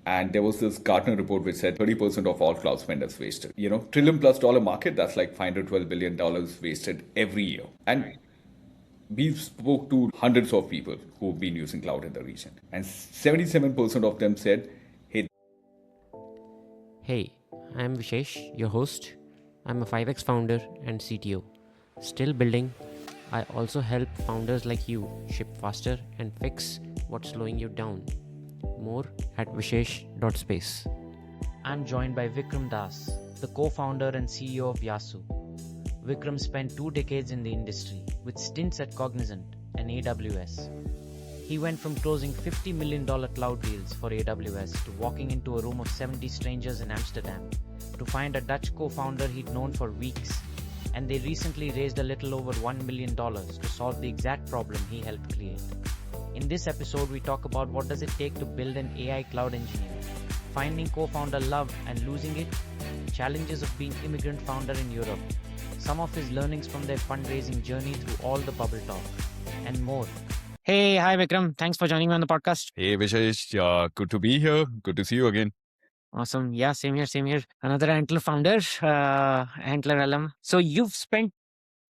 And there was this Gartner report which said 30% of all cloud spend is wasted. $1 trillion+ market, that's like $512 billion wasted every year. And we spoke to hundreds of people who've been using cloud in the region. And 77% of them said, hey. Hey, I'm Vishesh, your host. I'm a 5x founder and CTO. Still building. I also help founders like you ship faster and fix what's slowing you down. More at vishesh.space. I'm joined by Vikram Das, the co-founder and CEO of Yasu. Vikram spent 2 decades in the industry with stints at Cognizant and AWS. He went from closing $50 million cloud deals for AWS to walking into a room of 70 strangers in Amsterdam to find a Dutch co-founder he'd known for weeks, and they recently raised a little over $1 million to solve the exact problem he helped create. In this episode, we talk about what does it take to build an AI cloud engineer, finding co-founder love and losing it, challenges of being immigrant founder in Europe, some of his learnings from their fundraising journey through all the bubble talk, and more. Hey, hi Vikram. Thanks for joining me on the podcast. Hey Vishesh, good to be here. Good to see you again. Awesome. Yeah, same here. Another Antler founder, Antler alum. So you've spent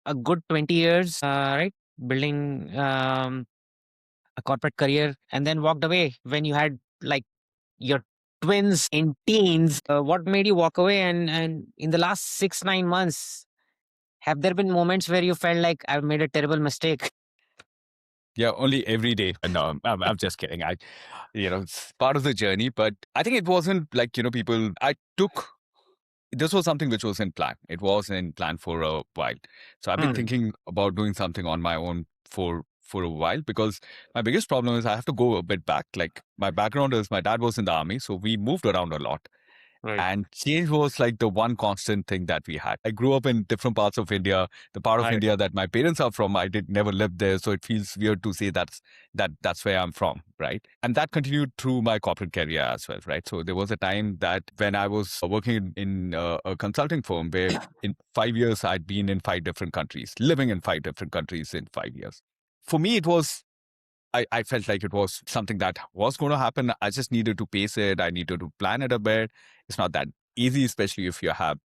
a good 20 years, right, building a corporate career, and then walked away when you had like your twins in teens. What made you walk away? And in the last 6-9 months, have there been moments where you felt like I've made a terrible mistake? Yeah, only every day. No, I'm just kidding. It's part of the journey, but I think it wasn't like, this was something which was in plan. It was in plan for a while. So I've been thinking about doing something on my own for a while, because my biggest problem is I have to go a bit back. Like, my background is my dad was in the army, so we moved around a lot. Right. And change was like the one constant thing that we had. I grew up in different parts of India. The part of Right. India that my parents are from, I did never lived there, so it feels weird to say that's where I'm from, right? And that continued through my corporate career as well, right? So there was a time that when I was working in a consulting firm where in 5 years I'd been in 5 different countries, living in 5 different countries in 5 years. For me, it was I felt like it was something that was going to happen. I just needed to pace it. I needed to plan it a bit. It's not that easy, especially if you have,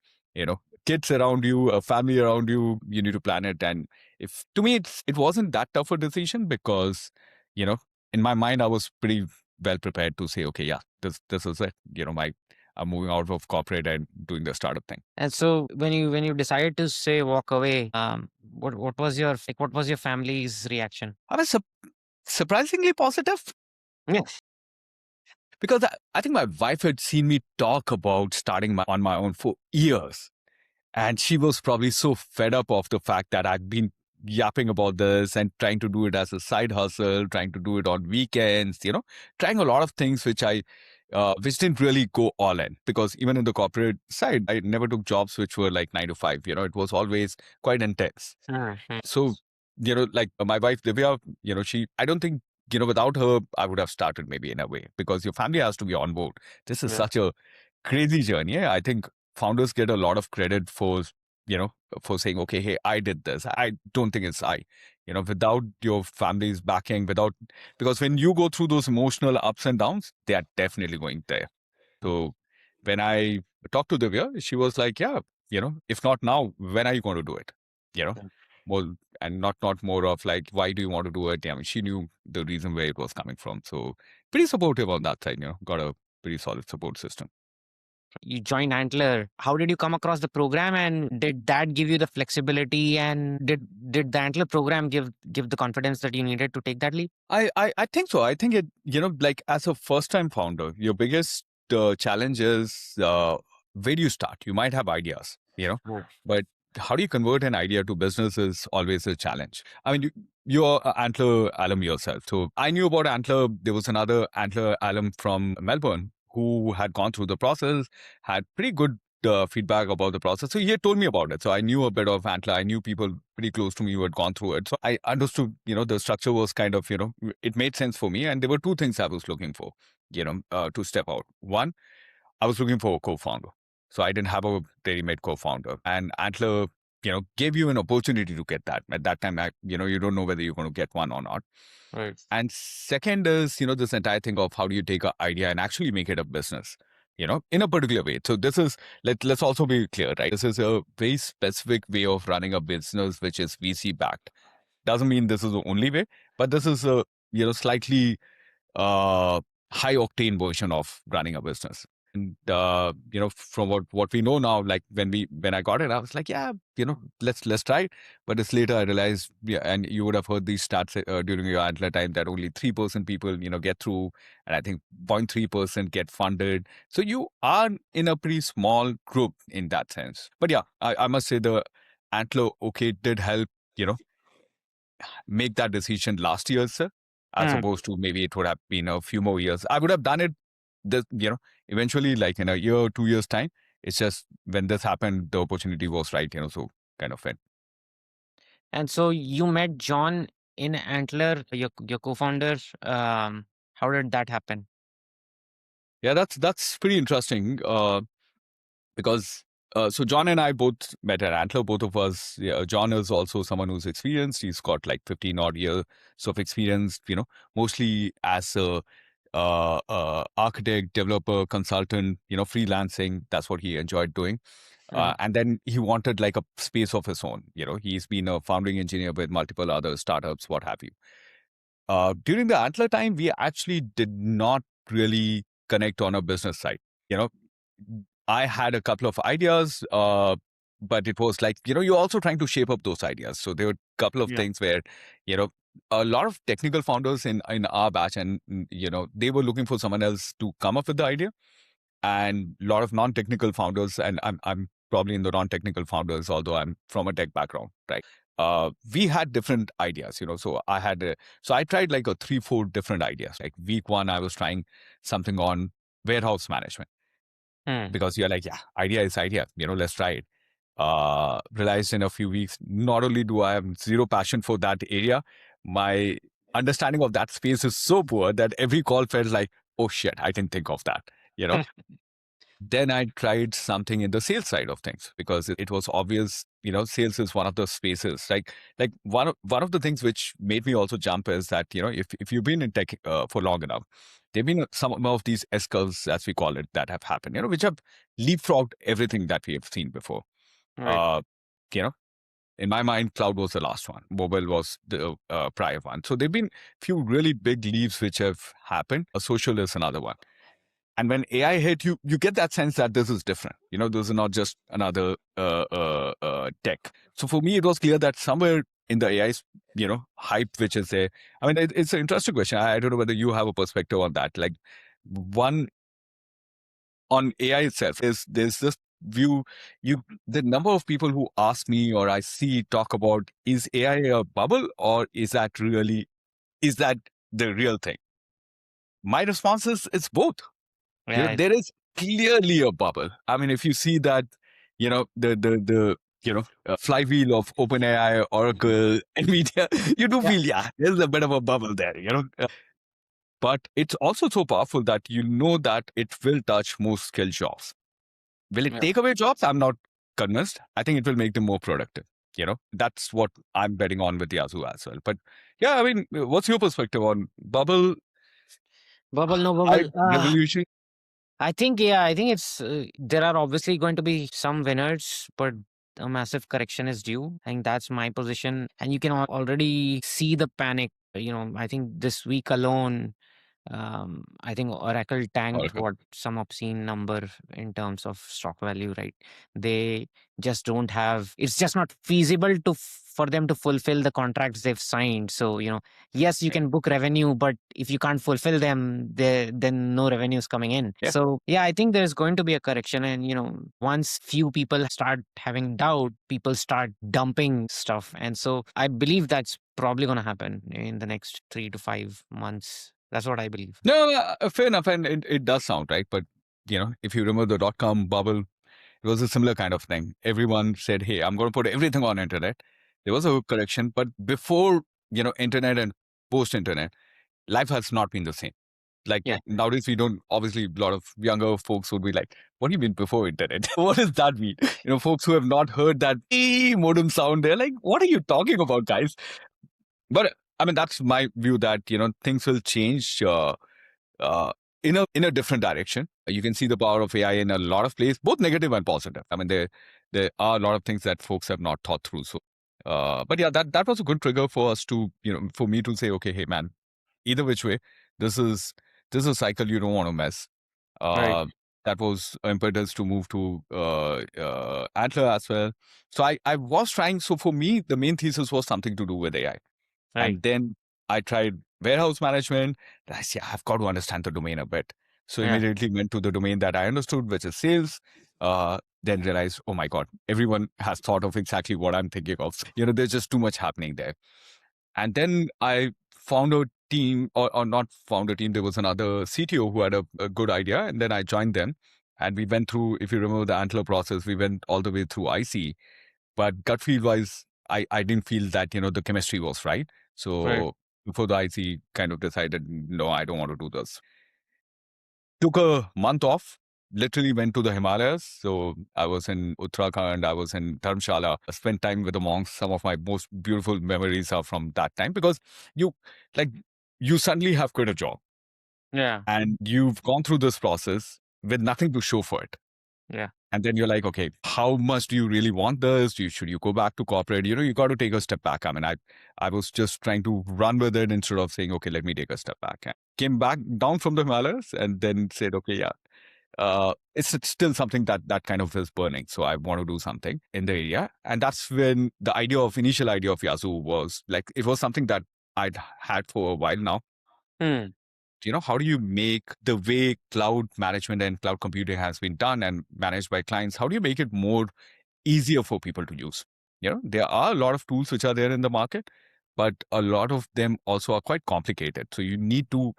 kids around you, a family around you. You need to plan it. And to me, it wasn't that tough a decision, because, in my mind, I was pretty well prepared to say, okay, yeah, this is it. I'm moving out of corporate and doing the startup thing. And so when you decided to say walk away, what was your family's reaction? I was surprisingly positive. Yes. Because I think my wife had seen me talk about starting on my own for years. And she was probably so fed up of the fact that I'd been yapping about this and trying to do it as a side hustle, trying to do it on weekends, trying a lot of things which which didn't really go all in. Because even in the corporate side, I never took jobs which were like 9 to 5. It was always quite intense. So, like my wife, Divya, I don't think, without her, I would have started maybe in a way, because your family has to be on board. This is such a crazy journey. I think founders get a lot of credit for saying, okay, hey, I did this. I don't think it's without your family's backing, because when you go through those emotional ups and downs, they are definitely going there. So when I talked to Divya, she was like, yeah, if not now, when are you going to do it? Well, and not more of like, why do you want to do it? I mean, she knew the reason where it was coming from. So pretty supportive on that side, got a pretty solid support system. You joined Antler. How did you come across the program, and did that give you the flexibility, and did the Antler program give the confidence that you needed to take that leap? I think so. I think it, like as a first time founder, your biggest challenge is where do you start? You might have ideas, but how do you convert an idea to business is always a challenge. I mean, you're an Antler alum yourself. So I knew about Antler. There was another Antler alum from Melbourne who had gone through the process, had pretty good feedback about the process. So he had told me about it. So I knew a bit of Antler. I knew people pretty close to me who had gone through it. So I understood, the structure was kind of, it made sense for me. And there were 2 things I was looking for, to step out. One, I was looking for a co-founder. So I didn't have a ready-made co-founder. And Antler, gave you an opportunity to get that. At that time, you don't know whether you're going to get one or not. Right. And second is, this entire thing of how do you take an idea and actually make it a business, in a particular way. So this is, let's also be clear, right? This is a very specific way of running a business, which is VC backed. Doesn't mean this is the only way, but this is a, slightly high octane version of running a business. And from what we know now, like when I got it, I was like, yeah, let's try it. But it's later I realized, yeah, and you would have heard these stats during your Antler time, that only 3% people get through, and I think 0.3% get funded. So you are in a pretty small group in that sense. But yeah, I must say the Antler did help make that decision last year, sir, as opposed to maybe it would have been a few more years. I would have done it eventually, like in a year or 2 years time. It's just when this happened, the opportunity was right, so kind of it. And so you met John in Antler, your co-founder. How did that happen? Yeah, that's pretty interesting. Because so John and I both met at Antler, both of us. Yeah, John is also someone who's experienced. He's got like 15 odd years of experience, mostly as a architect, developer, consultant, freelancing. That's what he enjoyed doing. And then he wanted like a space of his own. He's been a founding engineer with multiple other startups, what have you. During the Antler time, we actually did not really connect on a business side. I had a couple of ideas, but it was like, you're also trying to shape up those ideas. So there were a couple of things where, a lot of technical founders in our batch, and, they were looking for someone else to come up with the idea. And a lot of non-technical founders, and I'm probably in the non-technical founders, although I'm from a tech background, right? We had different ideas, so I tried like 3-4 different ideas. Like week 1, I was trying something on warehouse management. Because you're like, yeah, idea is idea, let's try it. Realized in a few weeks, not only do I have zero passion for that area, my understanding of that space is so poor that every call felt like, oh shit, I didn't think of that, Then I tried something in the sales side of things, because it was obvious, sales is one of the spaces. Like one of the things which made me also jump is that, if you've been in tech for long enough, there've been some of these S-curves, as we call it, that have happened, which have leapfrogged everything that we have seen before. Right. In my mind, cloud was the last one. Mobile was the prior one. So there've been few really big leaps which have happened. A social is another one. And when AI hit, you get that sense that this is different. This is not just another tech. So for me, it was clear that somewhere in the AI, hype which is there. I mean, it's an interesting question. I don't know whether you have a perspective on that. Like one on AI itself is there's this view. The number of people who ask me or I see talk about, is AI a bubble or is that the real thing? My response is it's both. Yeah. There is clearly a bubble. I mean, if you see that, the flywheel of OpenAI, Oracle, NVIDIA, you do feel, yeah, there's a bit of a bubble there, But it's also so powerful that that it will touch most skilled jobs. Will it take away jobs? I'm not convinced. I think it will make them more productive. That's what I'm betting on with Yasu as well. But yeah, I mean, what's your perspective on bubble? Bubble, no bubble. Revolution? I think it's there are obviously going to be some winners, but a massive correction is due. I think that's my position, and you can already see the panic. I think this week alone, I think Oracle tanked what some obscene number in terms of stock value, right? They just don't have. It's just not feasible for them to fulfill the contracts they've signed. So yes, you can book revenue, but if you can't fulfill them, then no revenue is coming in. Yeah. So yeah, I think there's going to be a correction, and once few people start having doubt, people start dumping stuff, and so I believe that's probably going to happen in the next 3 to 5 months. That's what I believe. No, fair enough, and it does sound right. But if you remember the .com bubble, it was a similar kind of thing. Everyone said, "Hey, I'm going to put everything on internet." There was a correction, but before internet and post internet, life has not been the same. Like Yeah. nowadays, we don't, obviously, a lot of younger folks would be like, what do you mean before internet? What does that mean? Folks who have not heard that modem sound, they're like, what are you talking about, guys? But I mean, that's my view that, things will change in a different direction. You can see the power of AI in a lot of places, both negative and positive. I mean, there are a lot of things that folks have not thought through. So, but yeah, that was a good trigger for us to, for me to say, okay, hey man, either which way, this is a cycle you don't want to mess. Right. That was impetus to move to Antler as well. So I was trying. So for me, the main thesis was something to do with AI. Right. And then I tried warehouse management. I see I've got to understand the domain a bit. So Yeah. immediately went to the domain that I understood, which is sales. Then realized, oh my God, everyone has thought of exactly what I'm thinking of. There's just too much happening there. And then I found a team, or not found a team. There was another CTO who had a good idea. And then I joined them. And we went through, if you remember the Antler process, we went all the way through IC. But gut feel wise, I didn't feel that, the chemistry was right. Right. So before the IC kind of decided, no, I don't want to do this. Took a month off, literally went to the Himalayas. So I was in Uttarakhand, I was in Dharamshala, spent time with the monks. Some of my most beautiful memories are from that time because you suddenly have quit a job Yeah. and you've gone through this process with nothing to show for it. Yeah. And then you're like, okay, how much do you really want this? Should you go back to corporate? You got to take a step back. I mean, I was just trying to run with it instead of saying, okay, let me take a step back. And came back down from the Himalayas and then said, okay, yeah, it's still something that kind of is burning. So I want to do something in the area. And that's when the initial idea of Yasu was like, it was something that I'd had for a while now. Hmm. How do you make the way cloud management and cloud computing has been done and managed by clients, how do you make it more easier for people to use? There are a lot of tools which are there in the market, but a lot of them also are quite complicated. So you need to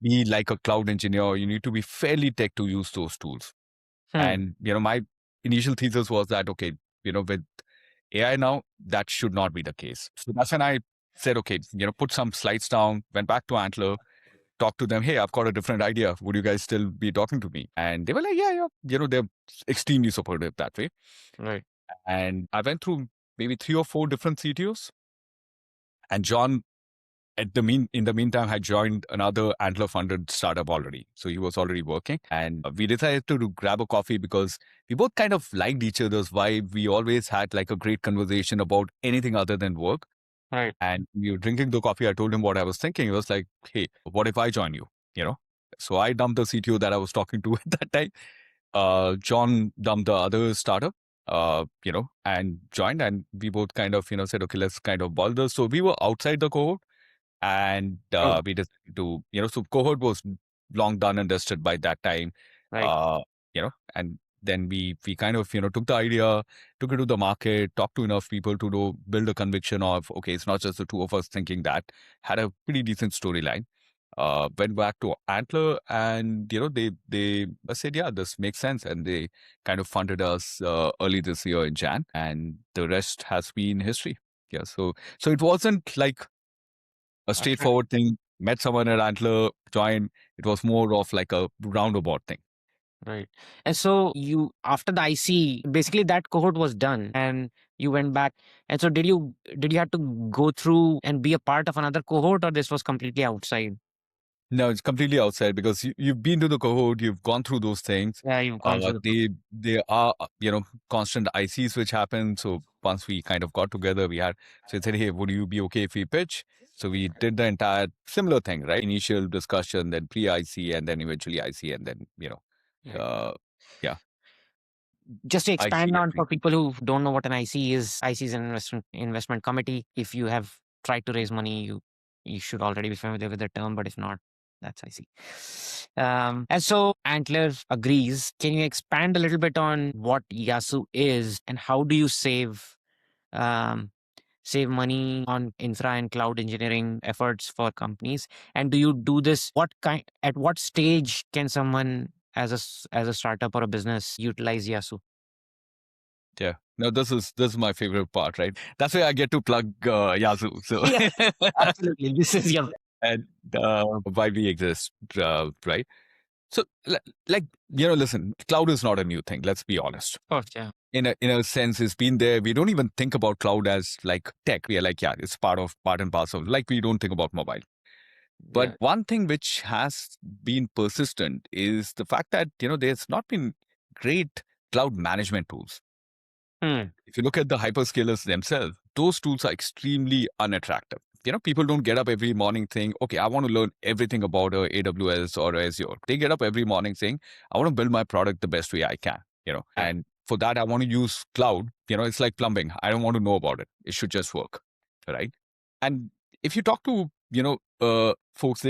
be like a cloud engineer, or you need to be fairly tech to use those tools. Hmm. And, my initial thesis was that, okay, with AI now, that should not be the case. So that's when I said, okay, put some slides down, went back to Antler, talk to them. Hey, I've got a different idea. Would you guys still be talking to me? And they were like, yeah. They're extremely supportive that way. Right. And I went through maybe 3 or 4 different CTOs. And John, in the meantime, had joined another Antler funded startup already. So he was already working. And we decided to grab a coffee because we both kind of liked each other's vibe. We always had like a great conversation about anything other than work. Right. And we were drinking the coffee. I told him what I was thinking. He was like, hey, what if I join you? So I dumped the CTO that I was talking to at that time. John dumped the other startup, and joined. And we both kind of, said, okay, let's kind of boil this. So we were outside the cohort and Oh. we decided to, so cohort was long done and dusted by that time. Right. And then we kind of, took the idea, took it to the market, talked to enough people to build a conviction of, okay, it's not just the two of us thinking that, had a pretty decent storyline. Went back to Antler and, they said, yeah, this makes sense. And they kind of funded us early this year in Jan, and the rest has been history. Yeah. So it wasn't like a straightforward thing. Met someone at Antler, joined. It was more of like a roundabout thing. Right. And so you, after the IC, basically that cohort was done and you went back. And so did you have to go through and be a part of another cohort, or this was completely outside? No, it's completely outside because you've been to the cohort, you've gone through those things. Yeah, you've gone through They are, constant ICs which happen. So once we kind of got together, we said, hey, would you be okay if we pitch? So we did the entire similar thing, right? Initial discussion, then pre-IC, and then eventually IC, and then, Right. yeah. Just to IC expand on and for people who don't know what an IC is an investment committee. If you have tried to raise money, you should already be familiar with the term, but if not, that's IC. And so Antler agrees. Can you expand a little bit on what Yasu is and how do you save money on infra and cloud engineering efforts for companies? And do you do this? At what stage can someone as a startup or a business utilize Yasu? Yeah. No, this is my favorite part, right? That's where I get to plug Yazoo. So Yeah, absolutely. This is your and why we exist, right? So, listen, cloud is not a new thing. Let's be honest. Of course, yeah. In a sense, it's been there. We don't even think about cloud as like tech. We are like, yeah, it's part and parcel. Like we don't think about mobile. But Yeah. one thing which has been persistent is the fact that there's not been great cloud management tools. Hmm. If you look at the hyperscalers themselves, those tools are extremely unattractive. People don't get up every morning saying, okay, I want to learn everything about AWS or Azure. They get up every morning saying, I want to build my product the best way I can, Yeah. and for that, I want to use cloud. It's like plumbing. I don't want to know about it. It should just work, right? And if you talk to, folks,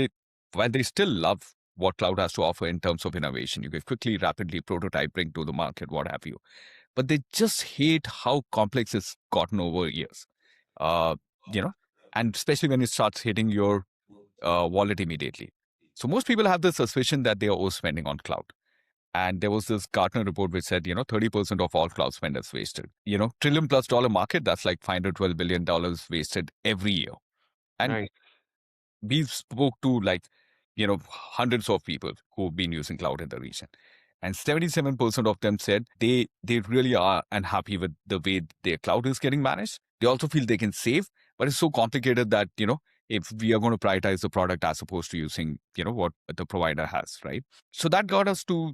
while they still love what cloud has to offer in terms of innovation, you can quickly, rapidly prototype, bring to the market, what have you, but they just hate how complex it's gotten over years. Uh, you know, and especially when it starts hitting your wallet immediately. So most people have the suspicion that they are overspending on cloud. And there was this Gartner report which said, 30% of all cloud spend is wasted. Trillion plus dollar market, that's like $512 billion wasted every year. And Right. we spoke to hundreds of people who've been using cloud in the region, and 77% of them said they really are unhappy with the way their cloud is getting managed. They also feel they can save, but it's so complicated that if we are going to prioritize the product as opposed to using what the provider has, right? So that got us to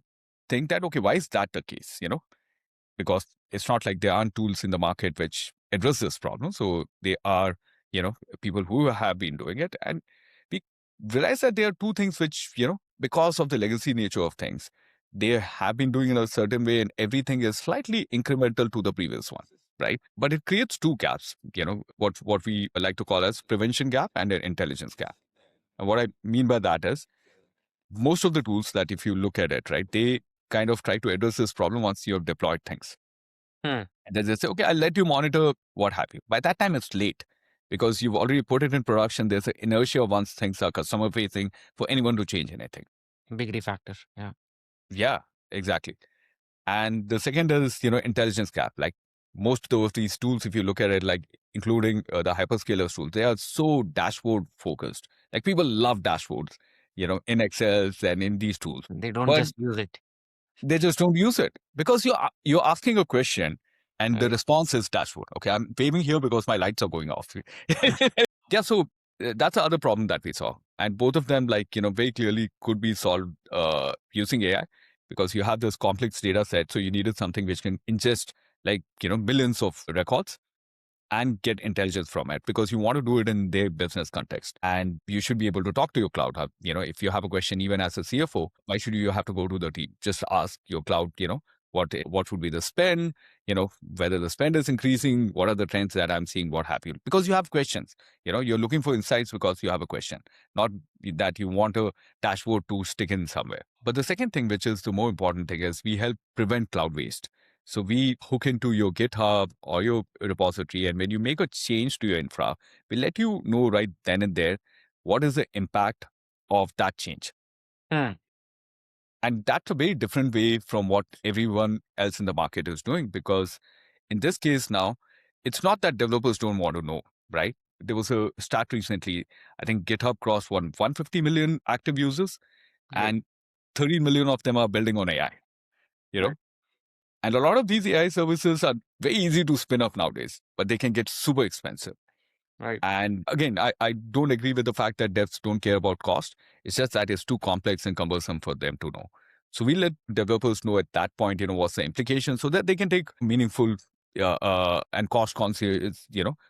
think that, okay, why is that the case? Because it's not like there aren't tools in the market which address this problem. So they are, people who have been doing it. And we realize that there are two things which, because of the legacy nature of things, they have been doing in a certain way, and everything is slightly incremental to the previous one, right? But it creates two gaps, what we like to call as prevention gap and an intelligence gap. And what I mean by that is most of the tools that if you look at it, right, they kind of try to address this problem once you have deployed things. Hmm. And then they say, okay, I'll let you monitor what have you. By that time, it's late because you've already put it in production. There's an inertia once things are customer facing for anyone to change anything. Big factor. Yeah. Yeah, exactly. And the second is, intelligence gap. Like most of these tools, if you look at it, like including the hyperscalers tools, they are so dashboard focused. Like people love dashboards, in Excel and in these tools. They don't But just use it. they just don't use it because you're asking a question and the Right. response is dashboard. Okay, I'm waving here because my lights are going off. Yeah, so that's the other problem that we saw, and both of them, very clearly could be solved using AI, because you have this complex data set, so you needed something which can ingest millions of records and get intelligence from it, because you want to do it in their business context. And you should be able to talk to your cloud hub. If you have a question, even as a CFO, why should you have to go to the team? Just ask your cloud, what would be the spend, whether the spend is increasing, what are the trends that I'm seeing, what have you, because you have questions. You're looking for insights because you have a question, not that you want a dashboard to stick in somewhere. But the second thing, which is the more important thing, is we help prevent cloud waste. So we hook into your GitHub or your repository, and when you make a change to your infra, we let you know right then and there what is the impact of that change. Hmm. And that's a very different way from what everyone else in the market is doing, because in this case now, it's not that developers don't want to know, right? There was a stat recently, I think GitHub crossed 150 million active users, Right. and 30 million of them are building on AI, you know? Right. And a lot of these AI services are very easy to spin up nowadays, but they can get super expensive. Right. And again, I don't agree with the fact that devs don't care about cost. It's just that it's too complex and cumbersome for them to know. So we let developers know at that point, what's the implication, so that they can take meaningful and cost conscious,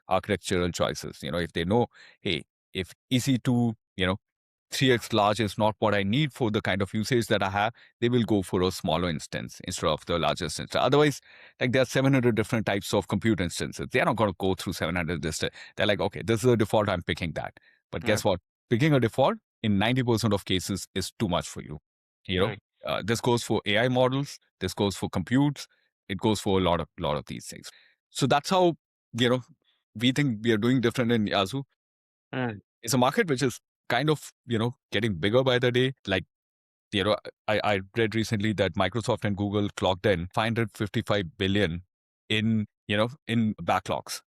architectural choices. If they know, hey, if EC2, 3x large is not what I need for the kind of usage that I have, they will go for a smaller instance instead of the largest instance. Otherwise, like there are 700 different types of compute instances. They're not going to go through 700 They're like, okay, this is the default, I'm picking that. But guess what? Picking a default in 90% of cases is too much for you. Right. This goes for AI models. This goes for computes. It goes for a lot of these things. So that's how, we think we are doing different in Yasu. Hmm. It's a market which is kind of, getting bigger by the day. Like, I read recently that Microsoft and Google clocked in 555 billion in backlogs.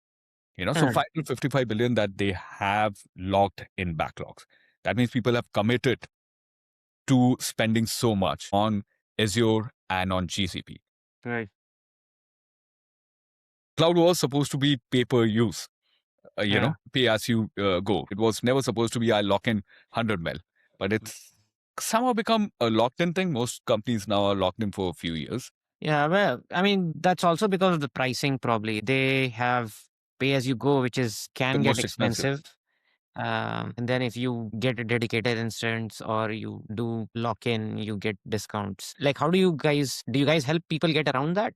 So Hmm. 555 billion that they have locked in backlogs. That means people have committed to spending so much on Azure and on GCP. Right. Cloud was supposed to be pay-per-use, Yeah. pay as you go. It was never supposed to be I lock in 100 mil, but it's somehow become a locked-in thing. Most companies now are locked in for a few years. Yeah, well, I mean, that's also because of the pricing probably. They have pay as you go, which The can get most expensive. expensive. And then if you get a dedicated instance or you do lock in, you get discounts. Like, how do you guys help people get around that?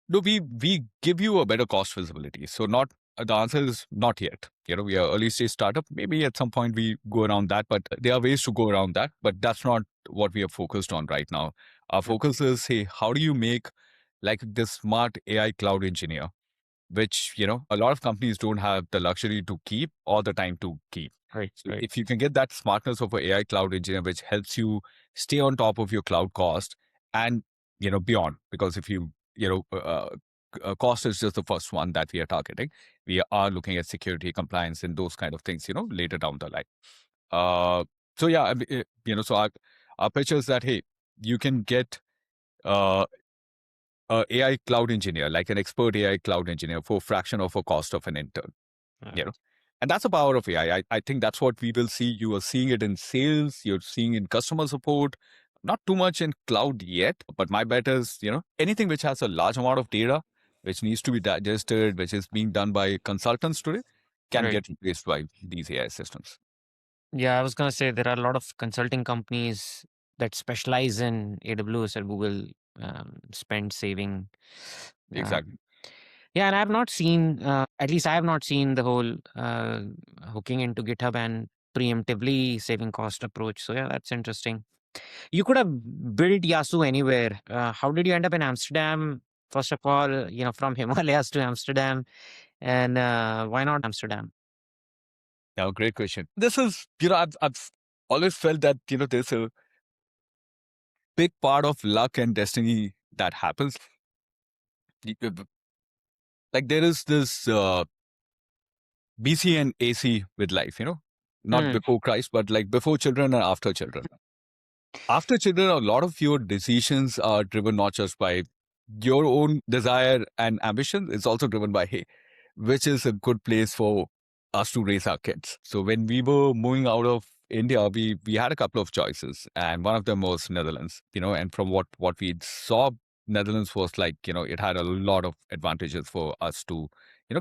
No, we give you a better cost visibility. So not the answer is not yet. We are early stage startup. Maybe at some point we go around that, but there are ways to go around that. But that's not what we are focused on right now. Our Yep. focus is, hey, how do you make like this smart AI cloud engineer, which a lot of companies don't have the luxury to keep or the time to keep. Right, So right. if you can get that smartness of an AI cloud engineer, which helps you stay on top of your cloud cost and beyond, because if cost is just the first one that we are targeting. We are looking at security, compliance, and those kind of things, later down the line. So yeah, so our pitch is that, hey, you can get uh, a AI cloud engineer, like an expert AI cloud engineer, for a fraction of a cost of an intern. Right. And that's the power of AI. I think that's what we will see. You are seeing it in sales, you're seeing in customer support, not too much in cloud yet. But my bet is, anything which has a large amount of data, which needs to be digested, which is being done by consultants today, can Right. get replaced by these AI systems. Yeah, I was going to say there are a lot of consulting companies that specialize in AWS or Google spend saving. Exactly. Yeah, and I have not seen, at least I have not seen the whole hooking into GitHub and preemptively saving cost approach. So yeah, that's interesting. You could have built Yasu anywhere. How did you end up in Amsterdam? First of all, from Himalayas to Amsterdam, and why not Amsterdam? Now, great question. This is, I've always felt that, there's a big part of luck and destiny that happens. Like there is this BC and AC with life, not Hmm. before Christ, but like before children and after children. After children, a lot of your decisions are driven not just by your own desire and ambition, it's also driven by, hey, which is a good place for us to raise our kids. So when we were moving out of India, we had a couple of choices, and one of them was Netherlands. And from what we saw, Netherlands was like, it had a lot of advantages for us to,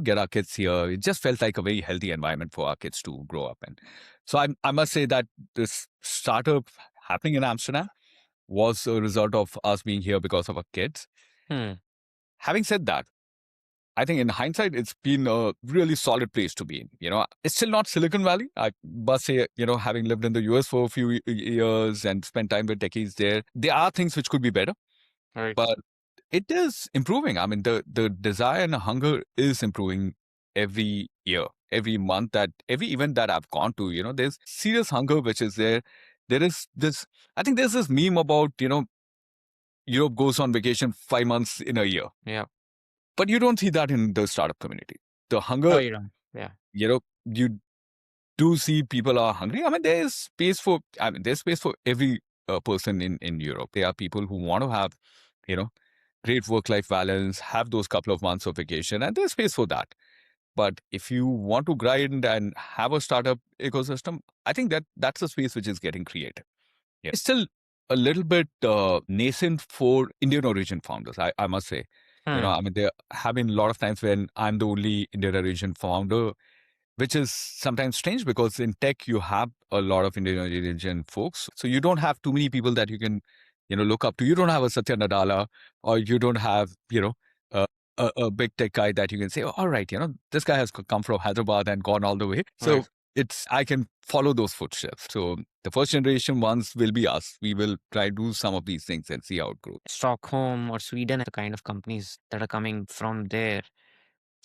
get our kids here. It just felt like a very healthy environment for our kids to grow up in. So I must say that this startup happening in Amsterdam was a result of us being here because of our kids. Hmm. Having said that, I think in hindsight, it's been a really solid place to be in. It's still not Silicon Valley. I must say, having lived in the US for a few years and spent time with techies there are things which could be better, Right. but it is improving. I mean, the desire and hunger is improving every year, every month, that every event that I've gone to, there's serious hunger which is there. There is this, I think there's this meme about, Europe goes on vacation 5 months in a year. Yeah. But you don't see that in the startup community. The Oh, hunger, you don't. Yeah. You do see people are hungry. I mean, there's space for every person in Europe. There are people who want to have, you know, great work-life balance, have those couple of months of vacation, and there's space for that. But if you want to grind and have a startup ecosystem, I think that's a space which is getting created. Yeah. It's still a little bit nascent for Indian origin founders, I must say. Hmm. I mean, there have been a lot of times when I'm the only Indian origin founder, which is sometimes strange because in tech, you have a lot of Indian origin folks. So you don't have too many people that you can, look up to. You don't have a Satya Nadella, or you don't have, a, a big tech guy that you can say, oh, all right, this guy has come from Hyderabad and gone all the way. So Right. I can follow those footsteps. So the first generation ones will be us. We will try to do some of these things and see how it grows. Stockholm or Sweden, the kind of companies that are coming from there.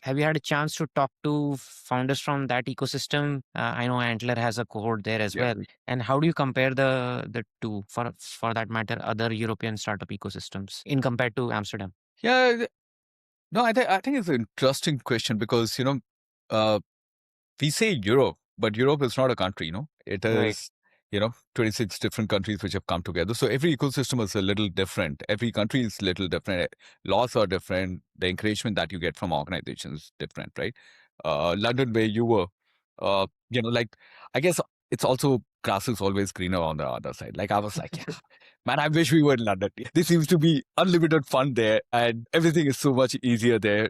Have you had a chance to talk to founders from that ecosystem? I know Antler has a cohort there as Yeah. well. And how do you compare the two, for that matter, other European startup ecosystems in compared to Amsterdam? Yeah. No, I think it's an interesting question because, uh, we say Europe, but Europe is not a country, It Right. is, 26 different countries which have come together. So every ecosystem is a little different. Every country is a little different. Laws are different. The encouragement that you get from organizations is different, right? London, where you were, like, I guess it's also grass is always greener on the other side. Like I was like, yeah, man, I wish we were in London. There seems to be unlimited fun there and everything is so much easier there.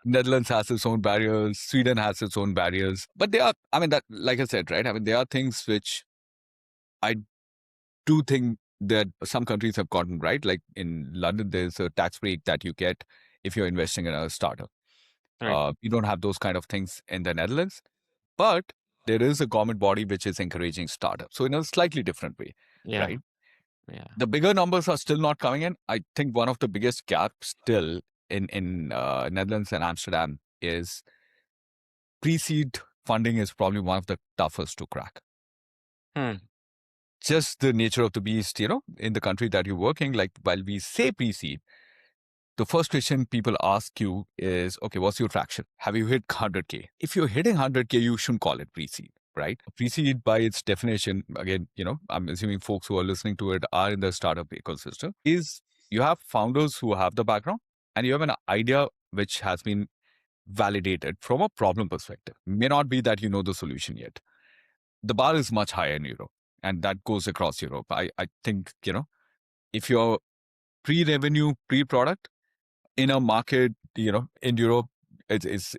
Netherlands has its own barriers. Sweden has its own barriers. But they are, I mean, that, like I said, right? I mean, there are things which I do think that some countries have gotten right. Like in London, there's a tax break that you get if you're investing in a startup. Right. You don't have those kind of things in the Netherlands, but there is a government body which is encouraging startups. So in a slightly different way, Yeah. right? Yeah. The bigger numbers are still not coming in. I think one of the biggest gaps still in Netherlands and Amsterdam is pre-seed funding is probably one of the toughest to crack. Hmm. Just the nature of the beast, in the country that you're working, like while we say pre-seed, the first question people ask you is, okay, what's your traction? Have you hit 100K? If you're hitting 100K, you shouldn't call it pre-seed, right? Pre-seed by its definition, again, I'm assuming folks who are listening to it are in the startup ecosystem, is you have founders who have the background and you have an idea which has been validated from a problem perspective. May not be that you know the solution yet. The bar is much higher in Europe and that goes across Europe. I think, if you're pre-revenue, pre-product, in a market, in Europe, it's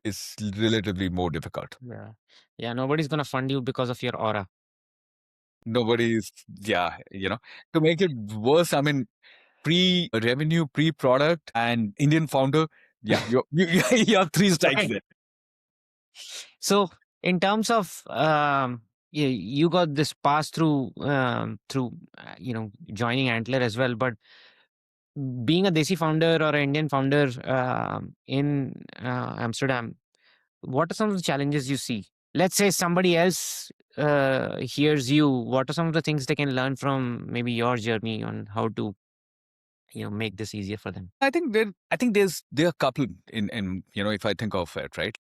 relatively more difficult. Yeah. Yeah. Nobody's gonna fund you because of your aura. Nobody's, to make it worse, I mean, pre-revenue, pre-product, and Indian founder, yeah, you have three strikes Right. there. So in terms of you got this pass through joining Antler as well, but being a Desi founder or an Indian founder in Amsterdam, what are some of the challenges you see? Let's say somebody else hears you. What are some of the things they can learn from maybe your journey on how to make this easier for them? There are a couple in if I think of it, right.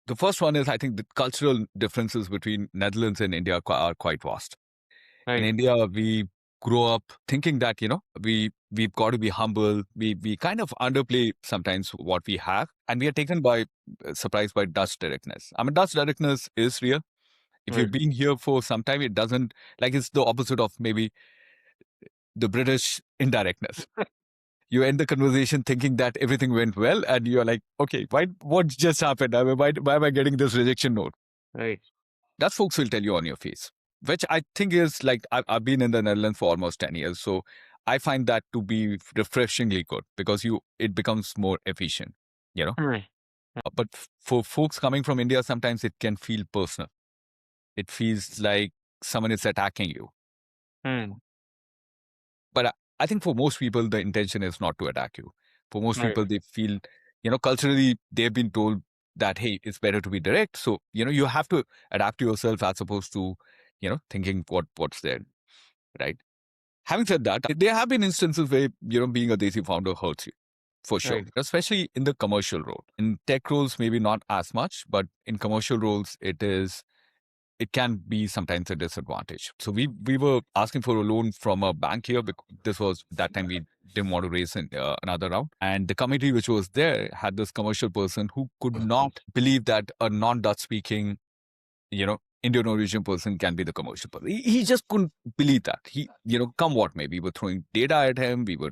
The first one is I think the cultural differences between Netherlands and India are quite vast. In Right. India, we grow up thinking that, we've got to be humble. We kind of underplay sometimes what we have. And we are taken by surprise by Dutch directness. I mean, Dutch directness is real. If Right. you've been here for some time, it doesn't, like, it's the opposite of maybe the British indirectness. You end the conversation thinking that everything went well, and you're like, okay, what just happened? I mean, why am I getting this rejection note? Right. That folks will tell you on your face, which I think is like, I've been in the Netherlands for almost 10 years. So I find that to be refreshingly good because it becomes more efficient, you know. Right. But for folks coming from India, sometimes it can feel personal. It feels like someone is attacking you. Hmm. But I think for most people, the intention is not to attack you. For most Right. people, they feel, culturally, they've been told that, hey, it's better to be direct. So, you have to adapt to yourself as opposed to, thinking what's there, right? Having said that, there have been instances where, being a Desi founder hurts you, for sure, Right. especially in the commercial role. In tech roles, maybe not as much, but in commercial roles, it can be sometimes a disadvantage. So we were asking for a loan from a bank here because this was that time we didn't want to raise another round. And the committee which was there had this commercial person who could not believe that a non-Dutch speaking, Indian origin person can be the commercial person. He just couldn't believe that. He, come what may, we were throwing data at him. We were,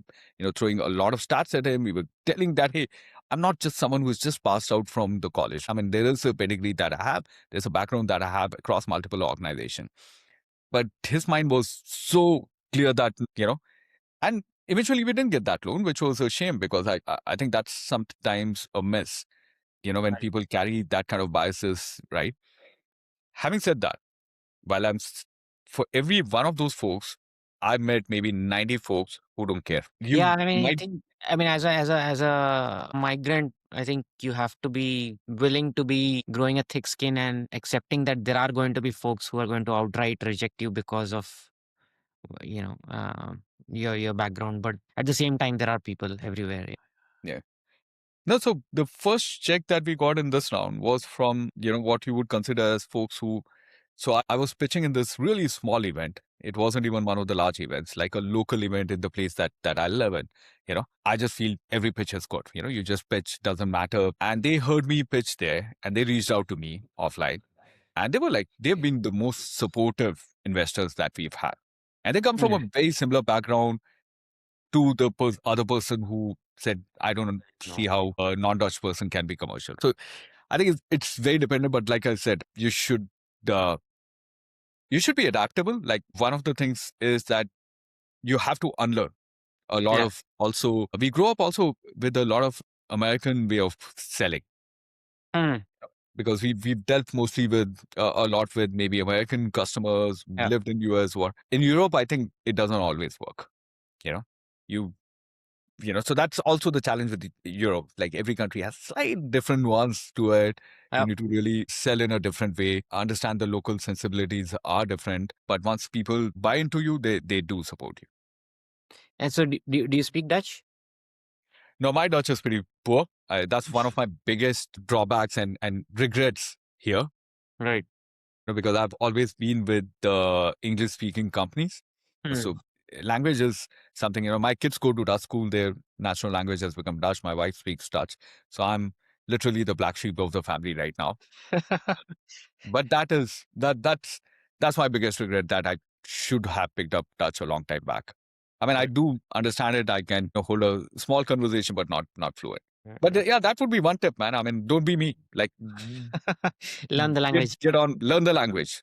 throwing a lot of stats at him. We were telling that, hey, I'm not just someone who's just passed out from the college. I mean, there is a pedigree that I have. There's a background that I have across multiple organizations. But his mind was so clear that, and eventually we didn't get that loan, which was a shame because I think that's sometimes a miss, when people carry that kind of biases, right? Having said that, while for every one of those folks, I've met maybe 90 folks who don't care. Yeah, You I mean, might, as a migrant, I think you have to be willing to be growing a thick skin and accepting that there are going to be folks who are going to outright reject you because of you know your background. But at the same time, there are people everywhere. yeah. No, so the first check that we got in this round was from, what you would consider as folks who So I was pitching in this really small event. It wasn't even one of the large events, like a local event in the place that I live in. I just feel every pitch is good. You just pitch, doesn't matter. And they heard me pitch there and they reached out to me offline. And they were like, they've been the most supportive investors that we've had. And they come from a very similar background to the other person who said, I don't see how a non-Dutch person can be commercial. So I think it's very dependent, but like I said, uh, you should be adaptable. Like one of the things is that you have to unlearn a lot of also, we grow up also with a lot of American way of selling because we've dealt mostly with a lot with maybe American customers, lived in US or in Europe. I think it doesn't always work. You so that's also the challenge with Europe. Like every country has slight different nuance to it. You need to really sell in a different way, understand the local sensibilities are different. But once people buy into you, they do support you. And so do you speak Dutch? No, my Dutch is pretty poor. That's one of my biggest drawbacks and regrets here. Right. Because I've always been with English speaking companies. So language is something, my kids go to Dutch school, their national language has become Dutch. My wife speaks Dutch. So I'm literally the black sheep of the family right now. But that's my biggest regret, that I should have picked up Dutch a long time back. I mean, I do understand it. I can hold a small conversation, but not fluent. But yeah, that would be one tip, man. I mean, don't be me. Like, learn the language. Get on, learn the language.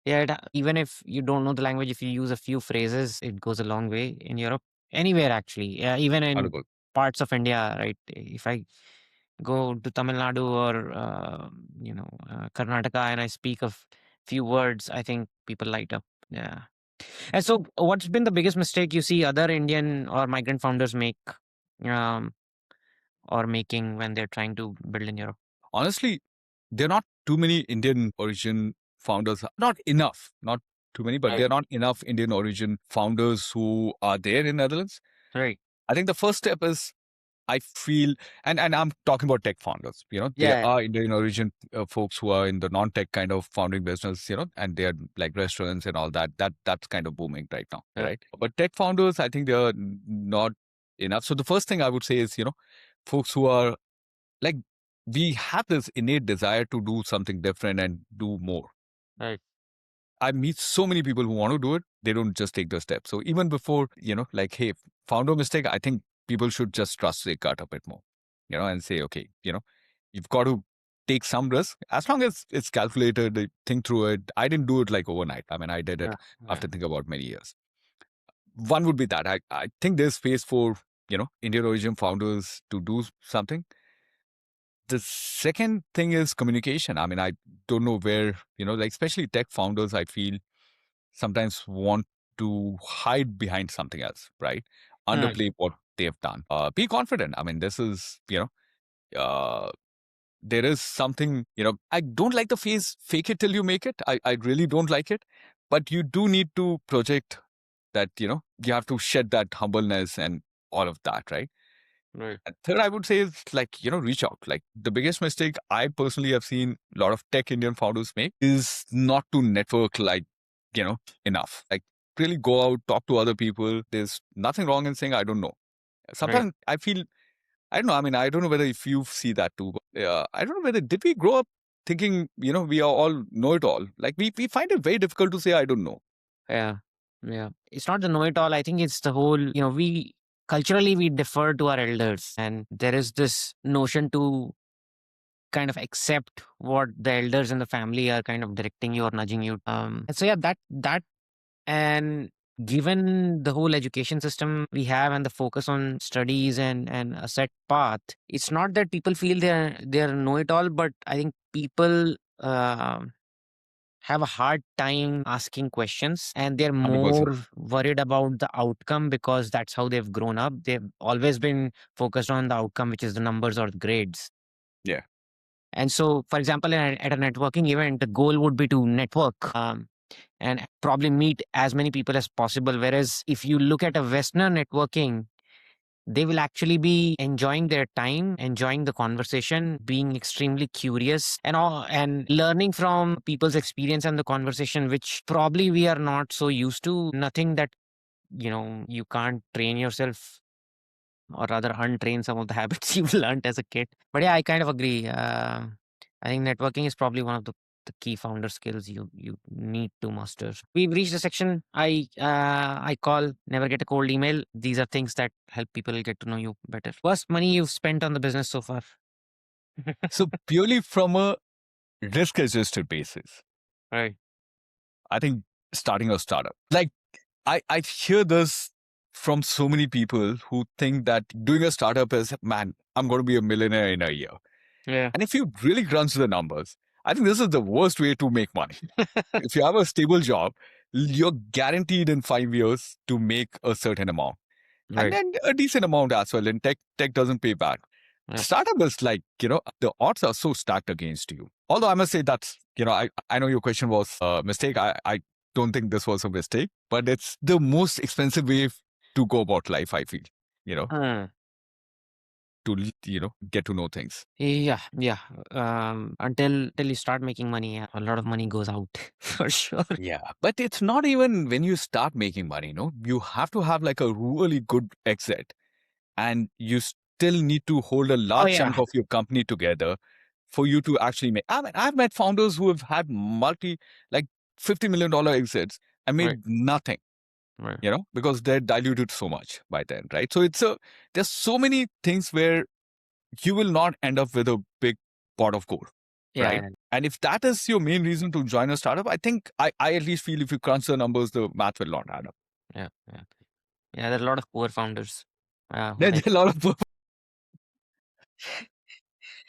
Yeah, even if you don't know the language, if you use a few phrases, it goes a long way in Europe. Anywhere, actually. Even in parts of India, right? If I go to Tamil Nadu or, Karnataka and I speak a few words, I think people light up. Yeah. And so what's been the biggest mistake you see other Indian or migrant founders make or making when they're trying to build in Europe? Honestly, there are not too many Indian origin founders. Not enough. Not too many, but there are not enough Indian origin founders who are there in Netherlands. Right. I think the first step is, I feel, and I'm talking about tech founders, there are Indian origin folks who are in the non-tech kind of founding business, and they're like restaurants and all that. That's kind of booming right now, right? But tech founders, I think they're not enough. So the first thing I would say is, folks who are like, we have this innate desire to do something different and do more. Right. I meet so many people who want to do it. They don't just take the step. So even before, like, hey, founder mistake, I think people should just trust their gut a bit more, and say, okay, you've got to take some risk as long as it's calculated, think through it. I didn't do it like overnight. I mean, I did it after thinking about many years. One would be that I think there's space for, Indian origin founders to do something. The second thing is communication. I mean, I don't know where, like especially tech founders, I feel sometimes want to hide behind something else, right? Underplay what they've done. Be confident. I mean, this is, there is something, I don't like the phrase fake it till you make it. I really don't like it. But you do need to project that, you have to shed that humbleness and all of that, right? Right. And third, I would say is like, reach out. Like the biggest mistake I personally have seen a lot of tech Indian founders make is not to network like, enough. Like really go out, talk to other people. There's nothing wrong in saying, I don't know. Sometimes I feel, I don't know. I mean, I don't know whether if you see that too, but I don't know whether did we grow up thinking, we are all know it all. Like we find it very difficult to say, I don't know. Yeah. It's not the know-it-all. I think it's the whole, we culturally we defer to our elders, and there is this notion to kind of accept what the elders in the family are kind of directing you or nudging you. And so yeah, that and given the whole education system we have and the focus on studies and a set path, it's not that people feel they're know-it-all, but I think people have a hard time asking questions, and they're 100%. more worried about the outcome because that's how they've grown up. They've always been focused on the outcome, which is the numbers or the grades. Yeah. And so, for example, at a networking event, the goal would be to network and probably meet as many people as possible. Whereas if you look at a Westerner networking, they will actually be enjoying their time, enjoying the conversation, being extremely curious and learning from people's experience and the conversation, which probably we are not so used to. Nothing that, you can't train yourself or rather untrain some of the habits you've learned as a kid. But yeah, I kind of agree. I think networking is probably one of the key founder skills you need to master. We've reached the section I call never get a cold email. These are things that help people get to know you better. Worst money you've spent on the business so far? So purely from a risk-adjusted basis, Right. I think starting a startup. Like I hear this from so many people who think that doing a startup is, man, I'm going to be a millionaire in a year. Yeah. And if you really crunch the numbers, I think this is the worst way to make money. If you have a stable job, you're guaranteed in 5 years to make a certain amount. And Right. then a decent amount as well. And tech doesn't pay back. Yeah. Startup is like, the odds are so stacked against you. Although I must say that's, I know your question was a mistake. I don't think this was a mistake, but it's the most expensive way to go about life, I feel, Hmm. to, get to know things. Yeah, yeah. Until you start making money, yeah, a lot of money goes out for sure. Yeah. But it's not even when you start making money, you have to have like a really good exit, and you still need to hold a Oh large yeah, chunk of your company together for you to actually make. I mean, I've met founders who have had like $50 million exits and right, made nothing, right. because they're diluted so much by then, right? So there's so many things where you will not end up with a big pot of gold, right? Yeah, And if that is your main reason to join a startup, I think I at least feel if you crunch the numbers, the math will not add up. yeah, yeah. Yeah, there are a lot of poor founders. There's a lot of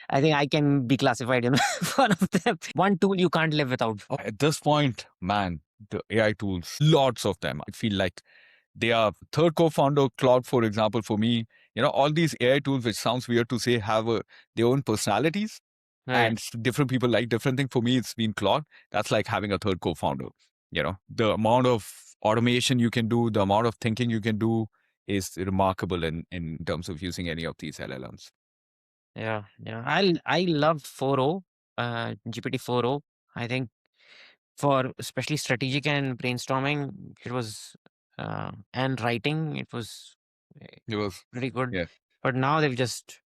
I think I can be classified in one of them. One tool you can't live without. at this point, man, the AI tools, lots of them. I feel like they are third co-founder, Claude, for example, for me, all these AI tools, which sounds weird to say, have their own personalities. Right. And different people like different things. For me, it's been Claude. That's like having a third co-founder. The amount of automation you can do, the amount of thinking you can do is remarkable in terms of using any of these LLMs. Yeah, yeah. I love 4.0, GPT 4.0. I think for especially strategic and brainstorming, it was and writing, it was It was, pretty good. yeah. But now they've just,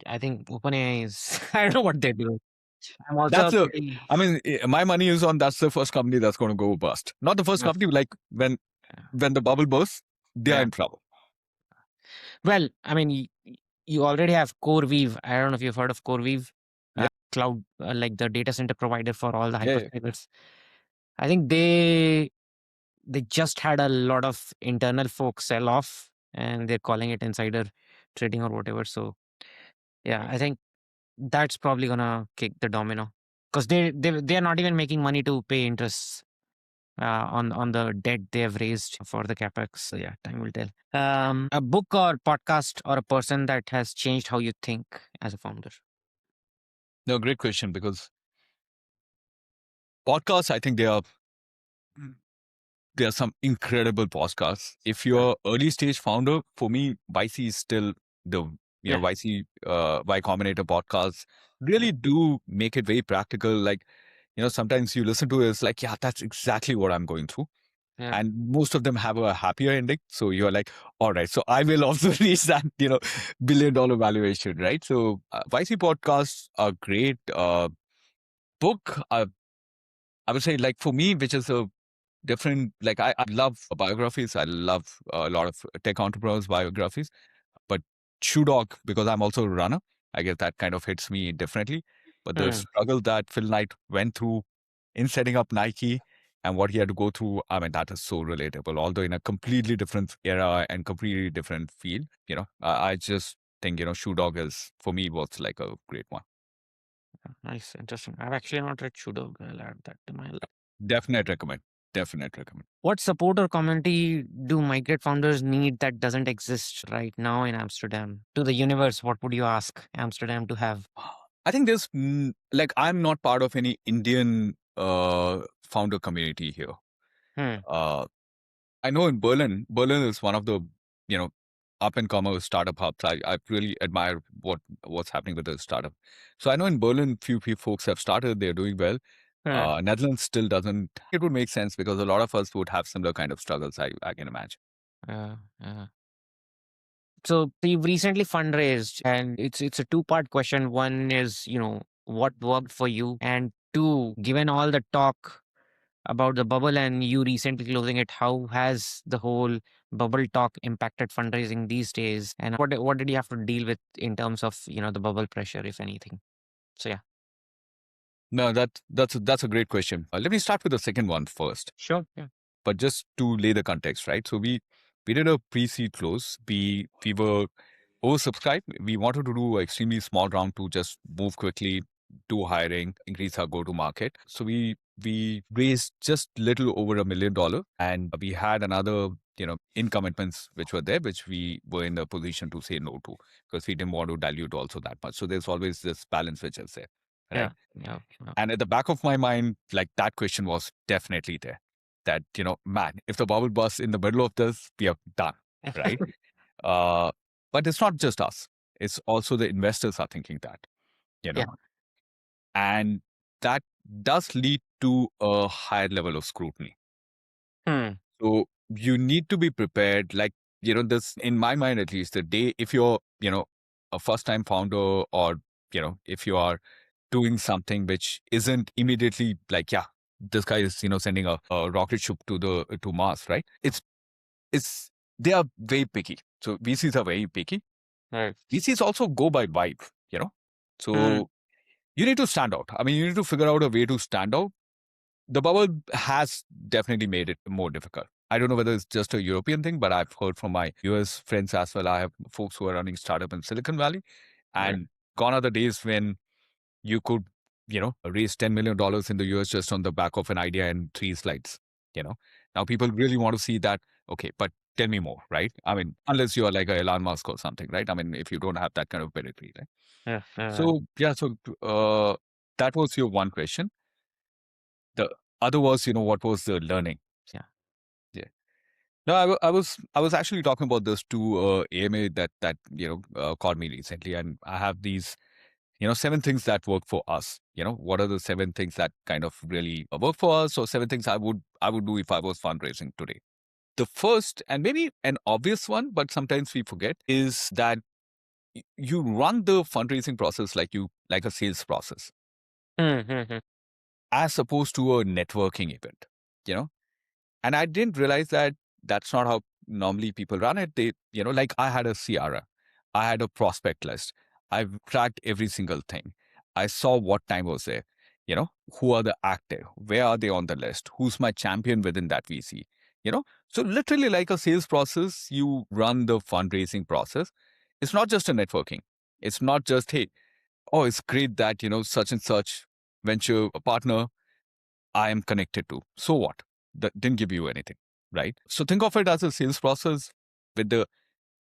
I think OpenAI is, I don't know what they're doing. I'm also That's pretty, I mean, my money is on that's the first company that's going to go bust. Not the first yeah, company, like when the bubble bursts, they are yeah. in trouble. Well, I mean, you already have CoreWeave. I don't know if you've heard of CoreWeave, Yeah. cloud, like the data center provider for all the Yeah. hyperscalers. I think they just had a lot of internal folks sell off, and they're calling it insider trading or whatever. So yeah, I think that's probably gonna kick the domino because they're not even making money to pay interest on the debt they have raised for the capex. So yeah, time will tell. A book or podcast or a person that has changed how you think as a founder. No, great question, because podcasts, I think there are some incredible podcasts. If you're early stage founder, for me, YC is still the Yeah. YC Y Combinator podcasts really do make it very practical. Like, sometimes you listen to it, it's like, yeah, that's exactly what I'm going through. Yeah. And most of them have a happier ending. So you're like, all right, so I will also reach that, $1 billion valuation, right? So YC podcasts are great. Book, I would say, like, for me, which is a different, like, I love biographies. I love a lot of tech entrepreneurs biographies, but Shoe Dog, because I'm also a runner, I guess that kind of hits me differently. But the Hmm. struggle that Phil Knight went through in setting up Nike and what he had to go through, I mean, that is so relatable, although in a completely different era and completely different field. I just think, Shoe Dog is, for me, was like a great one. Nice, interesting. I've actually not read Shudog. I'll add that to my list. Definite recommend. Definite recommend. What support or community do migrate founders need that doesn't exist right now in Amsterdam? To the universe, what would you ask Amsterdam to have? I think there's like, I'm not part of any Indian founder community here. Hmm. I know in Berlin is one of the, you know, up and comer startup hubs. I really admire what's happening with the startup. So I know in Berlin, few folks have started. They're doing well. Netherlands still doesn't. It would make sense because a lot of us would have similar kind of struggles. I can imagine. Uh, uh. So you've recently fundraised, and it's a two-part question. One is, what worked for you, and two, given all the talk about the bubble and you recently closing it, how has the whole bubble talk impacted fundraising these days, and what did you have to deal with in terms of the bubble pressure, if anything? So yeah, No, that's a great question. Let me start with the second one first. sure, yeah, But just to lay the context, right? So we did a pre-seed close. We were oversubscribed. We wanted to do an extremely small round to just move quickly, do hiring, increase our go-to-market. So we raised just little over $1 million, and we had another in commitments which were there, which we were in the position to say no to because we didn't want to dilute also that much. So there's always this balance which is there, right? yeah. And at the back of my mind, like that question was definitely there. That man, if the bubble bursts in the middle of this, we are done, right? uh, but it's not just us; it's also the investors are thinking that, you know, Yeah. and that does lead to a higher level of scrutiny. Hmm. So you need to be prepared. Like this in my mind at least, the day if you're a first-time founder, or if you are doing something which isn't immediately like, yeah, this guy is sending a rocket ship to Mars, right? It's they are very picky. So VCs are very picky. Right. VCs also go by vibe, Hmm. so you need to stand out. I mean, you need to figure out a way to stand out. The bubble has definitely made it more difficult. I don't know whether it's just a European thing, but I've heard from my US friends as well. I have folks who are running startup in Silicon Valley, Right. and gone are the days when you could, raise $10 million in the US just on the back of an idea and 3 slides. Now people really want to see that. Okay, but tell me more, right? I mean, unless you are like a Elon Musk or something, right? I mean, if you don't have that kind of pedigree, right? Yeah. So yeah, so that was your one question. The other was, what was the learning? Yeah. Yeah. No, I was actually talking about this to AMA that called me recently, and I have these 7 things that work for us. What are the 7 things that kind of really work for us, or 7 things I would do if I was fundraising today. The first, and maybe an obvious one, but sometimes we forget, is that you run the fundraising process like a sales process, Hmm. as opposed to a networking event. You know, And I didn't realize that that's not how normally people run it. They, like I had a CRM, I had a prospect list. I've tracked every single thing. I saw what time was there, who are the active, where are they on the list, who's my champion within that VC, So literally like a sales process, you run the fundraising process. It's not just a networking. It's not just, hey, oh, it's great that, such and such venture partner I am connected to. So what? That didn't give you anything, right? So think of it as a sales process with the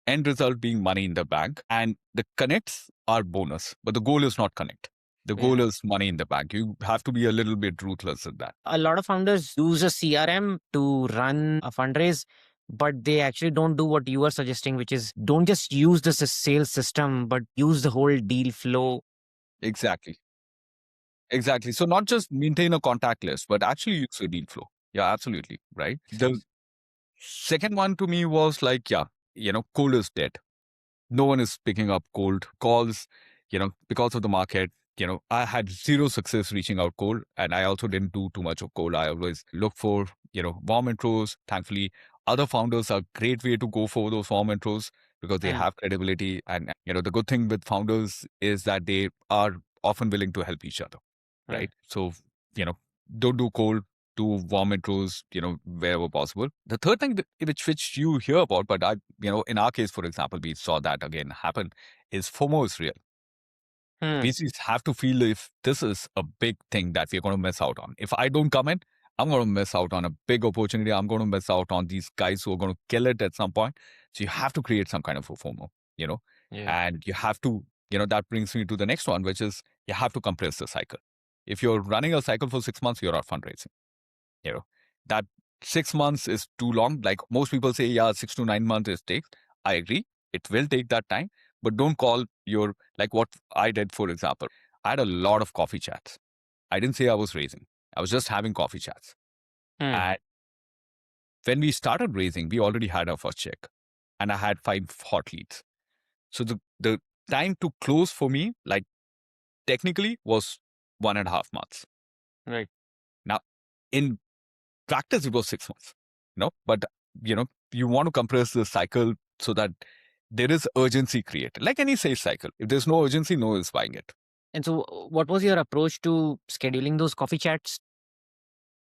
end result being money in the bank, and the connects are bonus, but the goal is not connect. The goal Yeah. is money in the bank. You have to be a little bit ruthless in that. A lot of founders use a CRM to run a fundraise, but they actually don't do what you are suggesting, which is don't just use the sales system, but use the whole deal flow. Exactly. Exactly. So not just maintain a contact list, but actually use a deal flow. Yeah, absolutely. Right. The second one to me was like, yeah, cold is dead. No one is picking up cold calls, because of the market. I had zero success reaching out cold, and I also didn't do too much of cold. I always look for, warm intros. Thankfully, other founders are a great way to go for those warm intros because they Mm. have credibility. And, the good thing with founders is that they are often willing to help each other, Right. right? So, you know, don't do cold, do warm intros, wherever possible. The third thing which you hear about, but in our case, for example, we saw that again happen, is FOMO is real. Hmm. VCs have to feel if this is a big thing that we're going to miss out on. If I don't come in, I'm going to miss out on a big opportunity. I'm going to miss out on these guys who are going to kill it at some point. So you have to create some kind of a FOMO, Yeah. and you have to, that brings me to the next one, which is you have to compress the cycle. If you're running a cycle for 6 months, you're not fundraising. That 6 months is too long. Like most people say, yeah, 6 to 9 months it takes. I agree. It will take that time, but don't call your, like what I did, for example. I had a lot of coffee chats. I didn't say I was raising. I was just having coffee chats. And when we started raising, we already had our first check and I had 5 hot leads. So the time to close for me, like technically, was 1.5 months. Right. Now, in practice, it was 6 months. But you want to compress the cycle so that there is urgency created. Like any sales cycle, if there's no urgency, no one is buying it. And so, what was your approach to scheduling those coffee chats?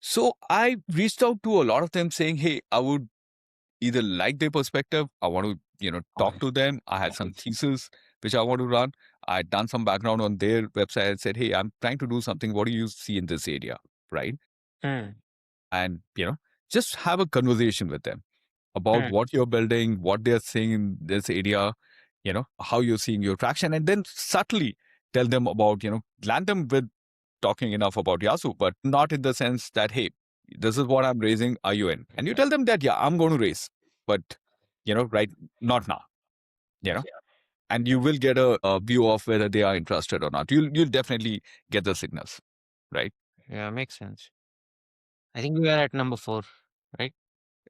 So I reached out to a lot of them saying, hey, I would either like their perspective. I want to, talk to them. I had some thesis which I want to run. I had done some background on their website and said, hey, I'm trying to do something. What do you see in this area? Right. And, just have a conversation with them about what you're building, what they're seeing in this area, how you're seeing your traction, and then subtly tell them about, land them with talking enough about Yasu, but not in the sense that, hey, this is what I'm raising. Are you in? And you tell them that, yeah, I'm going to raise, but, right, not now, and you will get a view of whether they are interested or not. You'll definitely get the signals, right? Yeah, makes sense. I think we are at number 4, right?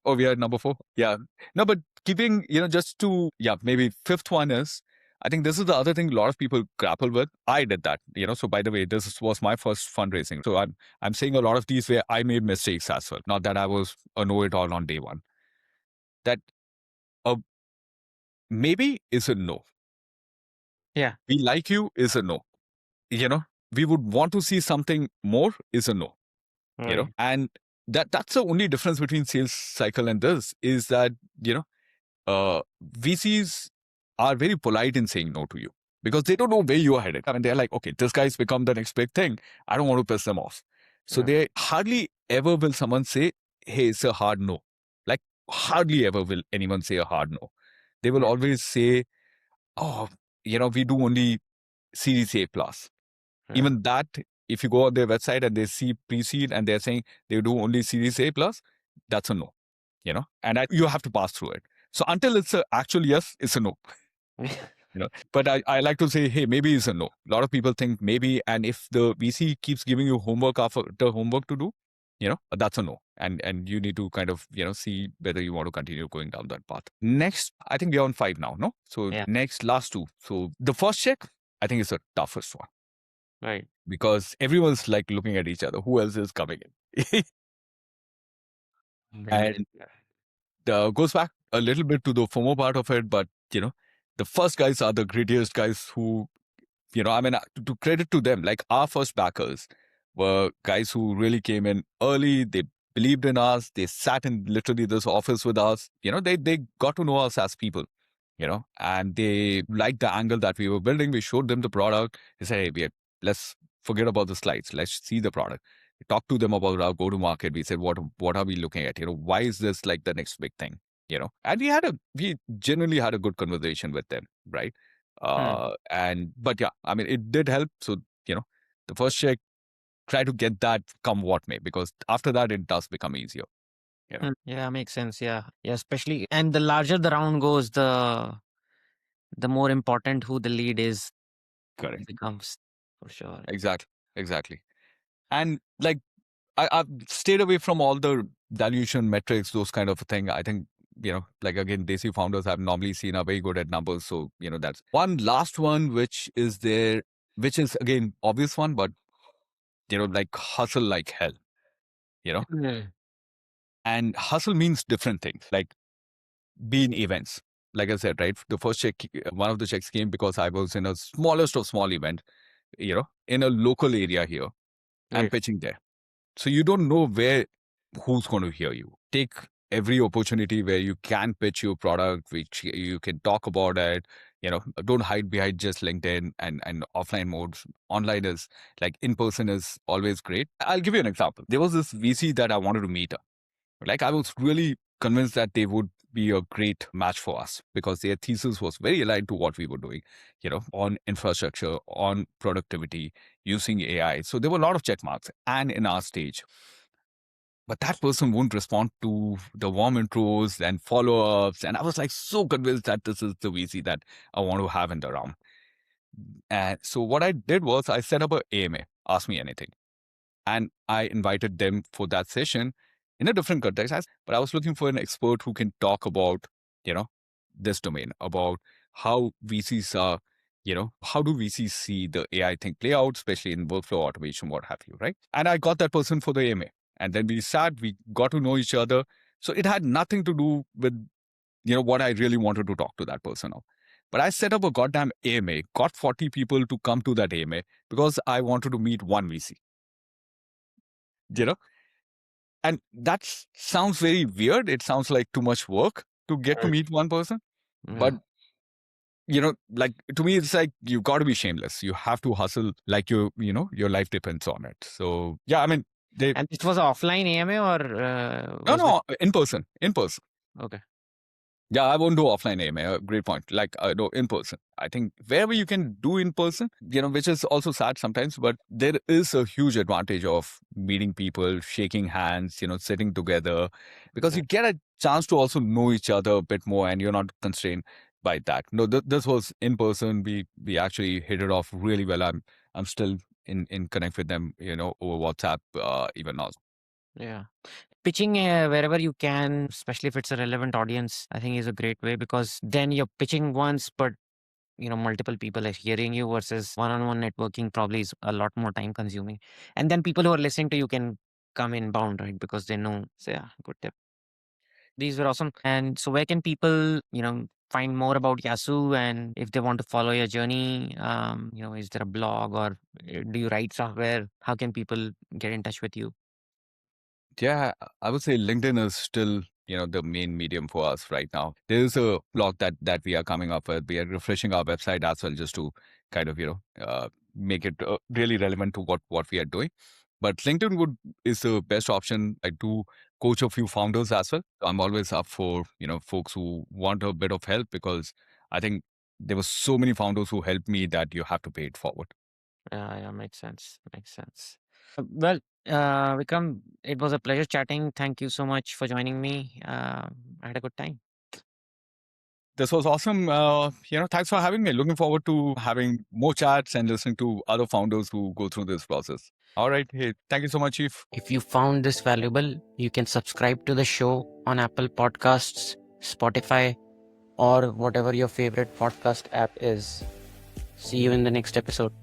Oh, we are at number 4. Yeah. No, but keeping, just to, maybe fifth one is, I think this is the other thing a lot of people grapple with. I did that, so by the way, this was my first fundraising. So I'm saying a lot of these where I made mistakes as well. Not that I was a know-it-all on day one. That a maybe is a no. Yeah. We like you is a no. We would want to see something more is a no. Right. And that's the only difference between sales cycle and this is that, VCs are very polite in saying no to you because they don't know where you are headed. I mean, they're like, okay, this guy's become the next big thing. I don't want to piss them off. So they hardly ever will someone say, hey, it's a hard no. Like hardly ever will anyone say a hard no. They will always say, oh, we do only Series A plus. Even that, if you go on their website and they see pre-seed and they're saying they do only Series A plus, that's a no, and you have to pass through it. So until it's a actual yes, it's a no. But I like to say, hey, maybe it's a no. A lot of people think maybe, and if the VC keeps giving you homework after the homework to do, that's a no. And you need to kind of, see whether you want to continue going down that path. Next, I think we're on 5 now, no? So next, last 2. So the first check, I think is the toughest one. Right. Because everyone's like looking at each other. Who else is coming in? And goes back a little bit to the FOMO part of it, but the first guys are the grittiest guys who, I mean, to credit to them, like our first backers were guys who really came in early. They believed in us. They sat in literally this office with us. They got to know us as people, and they liked the angle that we were building. We showed them the product. They said, hey, let's forget about the slides. Let's see the product. We talked to them about our go-to-market. We said, what are we looking at? Why is this like the next big thing? And we genuinely had a good conversation with them, right? But yeah, I mean, it did help. So, the first check, try to get that come what may, because after that, it does become easier. Yeah, makes sense. Yeah. Especially, and the larger the round goes, the more important who the lead is. Correct. Becomes, for sure. Exactly. And like, I've stayed away from all the dilution metrics, those kind of thing. I think, like again, Desi founders I've normally seen are very good at numbers. So, that's one last one, which is again, obvious one, but, like hustle like hell, and hustle means different things, like be in events. Like I said, right, the first check, one of the checks came because I was in a smallest of small event, in a local area here, and pitching there. So you don't know who's going to hear you. Take every opportunity where you can pitch your product, which you can talk about it. Don't hide behind just LinkedIn and offline modes. Online is like in person is always great. I'll give you an example. There was this VC that I wanted to meet. Like I was really convinced that they would be a great match for us because their thesis was very aligned to what we were doing, on infrastructure, on productivity, using AI. So there were a lot of check marks. And in our stage, But that person won't respond to the warm intros and follow-ups. And I was like so convinced that this is the VC that I want to have in the round. And so what I did was I set up a AMA, Ask Me Anything. And I invited them for that session in a different context. But I was looking for an expert who can talk about, this domain, about how VCs are, how do VCs see the AI thing play out, especially in workflow automation, what have you, right? And I got that person for the AMA. And then we sat, we got to know each other. So it had nothing to do with, what I really wanted to talk to that person of. But I set up a goddamn AMA, got 40 people to come to that AMA because I wanted to meet one VC, you know? And that sounds very weird. It sounds like too much work to get to meet one person. But, like to me, it's like you've got to be shameless. You have to hustle like your life depends on it. So, yeah, I mean, And it was offline AMA or no, in person. Okay. Yeah, I won't do offline AMA. Great point. Like, no, in person. I think wherever you can do in person, which is also sad sometimes, but there is a huge advantage of meeting people, shaking hands, sitting together, because you get a chance to also know each other a bit more and you're not constrained by that. No, this was in person. We actually hit it off really well. I'm still in connect with them, over WhatsApp, even now. Yeah. Pitching wherever you can, especially if it's a relevant audience, I think is a great way, because then you're pitching once, but multiple people are hearing you, versus one-on-one networking probably is a lot more time consuming. And then people who are listening to you can come inbound, right? Because they know. So yeah, good tip. These were awesome. And so where can people, find more about Yasu, and if they want to follow your journey, is there a blog, or do you write somewhere? How can people get in touch with you? Yeah, I would say LinkedIn is still, the main medium for us right now. There is a blog that we are coming up with. We are refreshing our website as well, just to kind of, make it really relevant to what we are doing. But LinkedIn is the best option. I do coach a few founders as well. I'm always up for, folks who want a bit of help, because I think there were so many founders who helped me that you have to pay it forward. Yeah, makes sense. Makes sense. Well, Vikram, it was a pleasure chatting. Thank you so much for joining me. I had a good time. This was awesome. Thanks for having me. Looking forward to having more chats and listening to other founders who go through this process. All right. Hey, thank you so much, Chief. If you found this valuable, you can subscribe to the show on Apple Podcasts, Spotify, or whatever your favorite podcast app is. See you in the next episode.